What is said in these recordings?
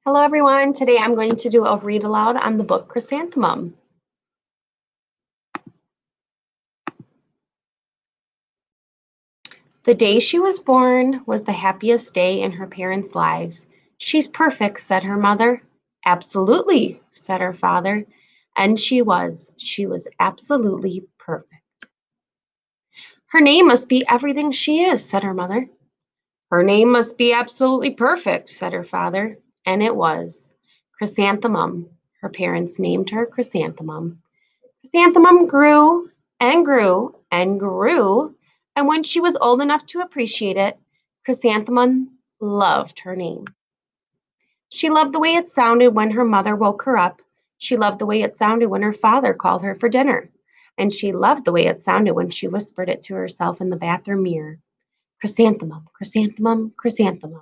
Hello, everyone. Today I'm going to do a read aloud on the book Chrysanthemum. The day she was born was the happiest day in her parents' lives. She's perfect, said her mother. Absolutely, said her father. And she was. She was absolutely perfect. Her name must be everything she is, said her mother. Her name must be absolutely perfect, said her father. And it was. Chrysanthemum. Her parents named her Chrysanthemum. Chrysanthemum grew and grew and grew, and when she was old enough to appreciate it, Chrysanthemum loved her name. She loved the way it sounded when her mother woke her up. She loved the way it sounded when her father called her for dinner. And she loved the way it sounded when she whispered it to herself in the bathroom mirror. Chrysanthemum, chrysanthemum, chrysanthemum.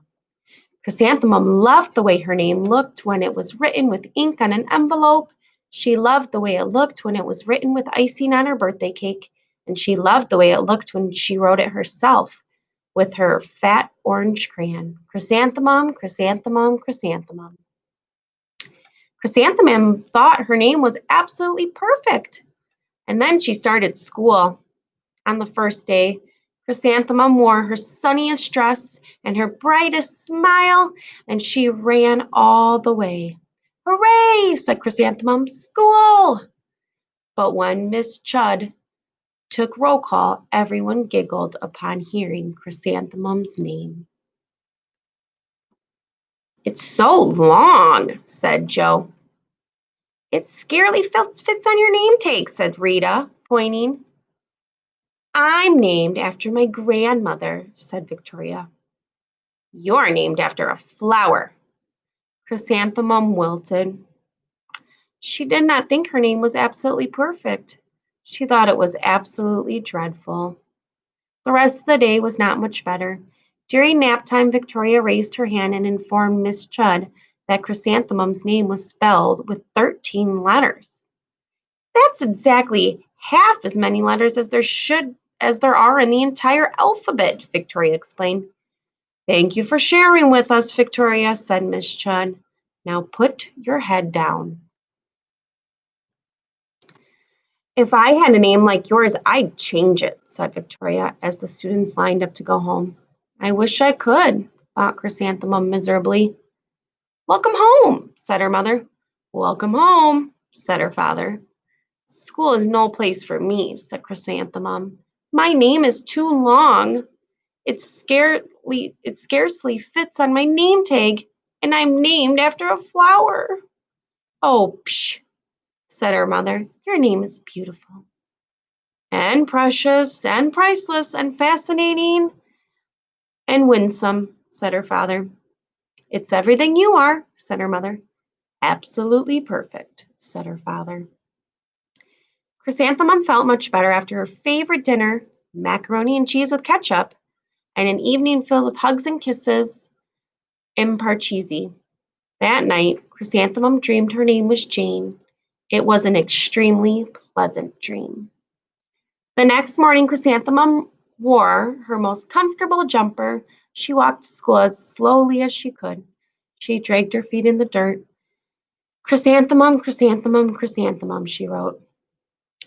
Chrysanthemum loved the way her name looked when it was written with ink on an envelope. She loved the way it looked when it was written with icing on her birthday cake. And she loved the way it looked when she wrote it herself with her fat orange crayon. Chrysanthemum, chrysanthemum, chrysanthemum. Chrysanthemum thought her name was absolutely perfect. And then she started school. On the first day, Chrysanthemum wore her sunniest dress and her brightest smile, and she ran all the way. Hooray, said Chrysanthemum, school! But when Miss Chud took roll call, everyone giggled upon hearing Chrysanthemum's name. It's so long, said Joe. It scarcely fits on your name tag, said Rita, pointing. I'm named after my grandmother, said Victoria. You're named after a flower. Chrysanthemum wilted. She did not think her name was absolutely perfect. She thought it was absolutely dreadful. The rest of the day was not much better. During nap time, Victoria raised her hand and informed Miss Chud that Chrysanthemum's name was spelled with 13 letters. That's exactly half as many letters as there are in the entire alphabet, Victoria explained. Thank you for sharing with us, Victoria, said Miss Chud. Now put your head down. If I had a name like yours, I'd change it, said Victoria as the students lined up to go home. I wish I could, thought Chrysanthemum miserably. Welcome home, said her mother. Welcome home, said her father. School is no place for me, said Chrysanthemum. My name is too long. It scarcely fits on my name tag, and I'm named after a flower. Oh, psh, said her mother. Your name is beautiful and precious and priceless and fascinating and winsome, said her father. It's everything you are, said her mother. Absolutely perfect, said her father. Chrysanthemum felt much better after her favorite dinner, macaroni and cheese with ketchup, and an evening filled with hugs and kisses and parcheesi. That night, Chrysanthemum dreamed her name was Jane. It was an extremely pleasant dream. The next morning, Chrysanthemum wore her most comfortable jumper. She walked to school as slowly as she could. She dragged her feet in the dirt. Chrysanthemum, chrysanthemum, chrysanthemum, she wrote.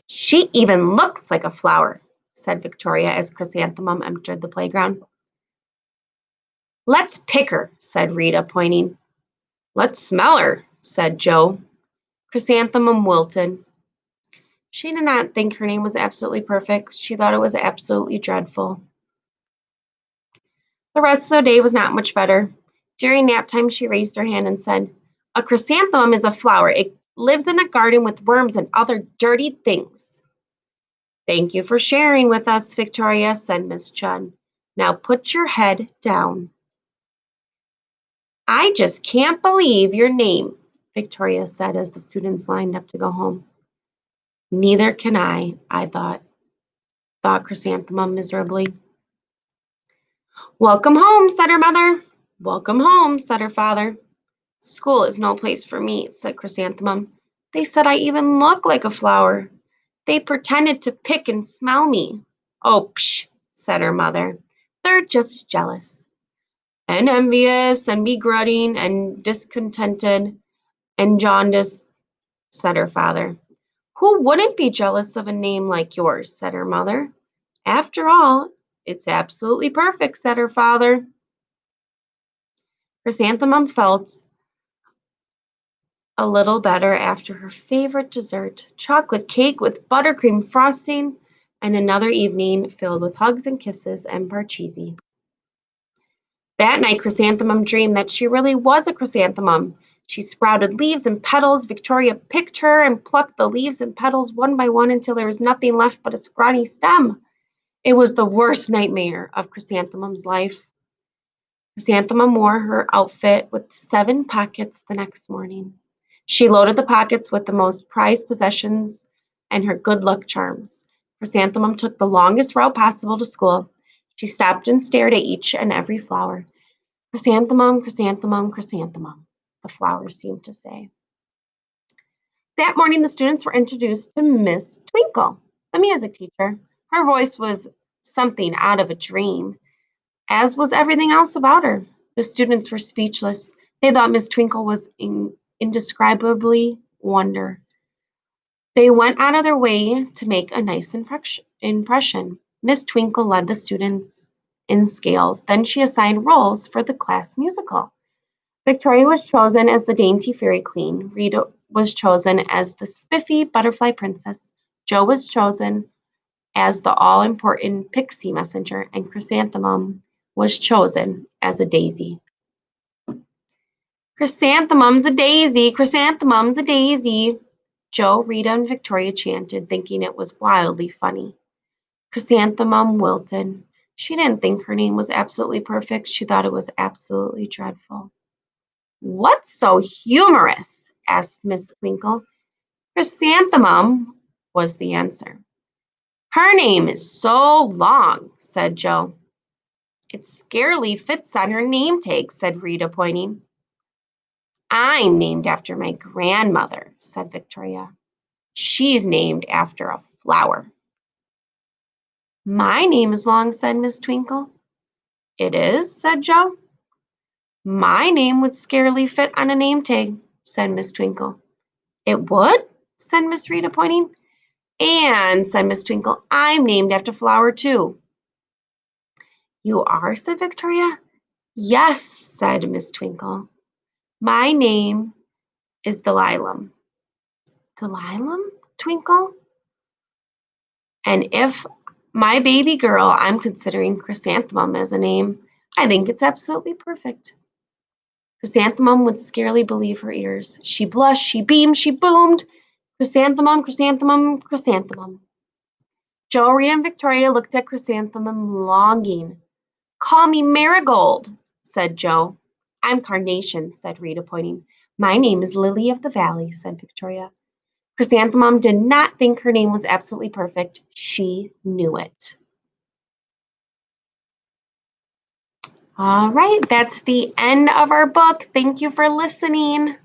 She even looks like a flower, said Victoria as Chrysanthemum entered the playground. Let's pick her, said Rita, pointing. Let's smell her, said Joe. Chrysanthemum wilted. She did not think her name was absolutely perfect. She thought it was absolutely dreadful. The rest of the day was not much better. During nap time, she raised her hand and said, A chrysanthemum is a flower. It lives in a garden with worms and other dirty things. Thank you for sharing with us, Victoria, said Miss Chun. Now put your head down. I just can't believe your name, Victoria said as the students lined up to go home. Neither can I thought Chrysanthemum miserably. Welcome home, said her mother. Welcome home, said her father. School is no place for me, said Chrysanthemum. They said I even look like a flower. They pretended to pick and smell me. Oh, psh, said her mother. They're just jealous. and envious and begrudging and discontented and jaundiced, said her father. Who wouldn't be jealous of a name like yours, said her mother. After all, it's absolutely perfect, said her father. Chrysanthemum felt a little better after her favorite dessert, chocolate cake with buttercream frosting, and another evening filled with hugs and kisses and parcheesi. That night, Chrysanthemum dreamed that she really was a chrysanthemum. She sprouted leaves and petals. Victoria picked her and plucked the leaves and petals one by one until there was nothing left but a scrawny stem. It was the worst nightmare of Chrysanthemum's life. Chrysanthemum wore her outfit with 7 pockets the next morning. She loaded the pockets with the most prized possessions and her good luck charms. Chrysanthemum took the longest route possible to school. She stopped and stared at each and every flower. Chrysanthemum, chrysanthemum, chrysanthemum, the flowers seemed to say. That morning, the students were introduced to Miss Twinkle, the music teacher. Her voice was something out of a dream, as was everything else about her. The students were speechless. They thought Miss Twinkle was indescribably wonder. They went out of their way to make a nice impression. Miss Twinkle led the students in scales. Then she assigned roles for the class musical. Victoria was chosen as the dainty fairy queen. Rita was chosen as the spiffy butterfly princess. Jo was chosen as the all-important pixie messenger, and Chrysanthemum was chosen as a daisy. Chrysanthemum's a daisy, chrysanthemum's a daisy. Jo, Rita, and Victoria chanted, thinking it was wildly funny. Chrysanthemum wilted. She didn't think her name was absolutely perfect. She thought it was absolutely dreadful. What's so humorous? Asked Miss Twinkle. Chrysanthemum was the answer. Her name is so long, said Jo. It scarcely fits on her name tag, said Rita, pointing. I'm named after my grandmother, said Victoria. She's named after a flower. My name is long, said Miss Twinkle. It is, said Jo. My name would scarcely fit on a name tag, said Miss Twinkle. It would, said Miss Rita, pointing. And, said Miss Twinkle, I'm named after flower too. You are, said Victoria. Yes, said Miss Twinkle. My name is Delilah. Delilah, Twinkle? And if my baby girl, I'm considering Chrysanthemum as a name. I think it's absolutely perfect. Chrysanthemum would scarcely believe her ears. She blushed, she beamed, she boomed. Chrysanthemum, chrysanthemum, chrysanthemum. Jo, Rita, and Victoria looked at Chrysanthemum longing. Call me Marigold, said Jo. I'm Carnation, said Rita, pointing. My name is Lily of the Valley, said Victoria. Chrysanthemum did not think her name was absolutely perfect. She knew it. All right, that's the end of our book. Thank you for listening.